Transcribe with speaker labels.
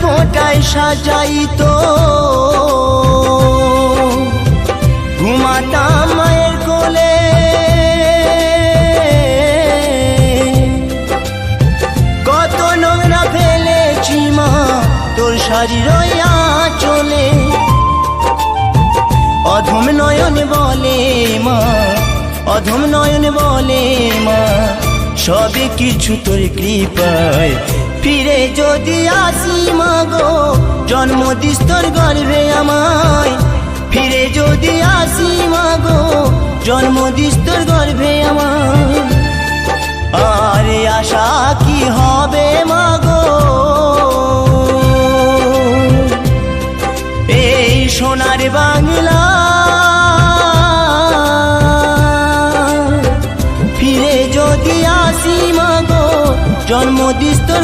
Speaker 1: ফোঁটায় সাজাইতো ঘুমাতাম মায়ের কোলে, কত নোংরা ফেলেছি মা তোর শাড়ির আঁচলে। অধম নয়ন বলে মা, অধম নয়ন বলে মা, সবে কিছু তোর কৃপায় ফিরে যদি আসি মা গো, জন্ম দিস তোর গর্ভে আমায়। ফিরে যদি আসি মা গো, জন্ম দিস তোর গর্ভে আমায়। আরে আশা কি হবে মা গো, এই সোনার বাংলা ফিরে যদি আসি মা গো, জন্ম দিস তোর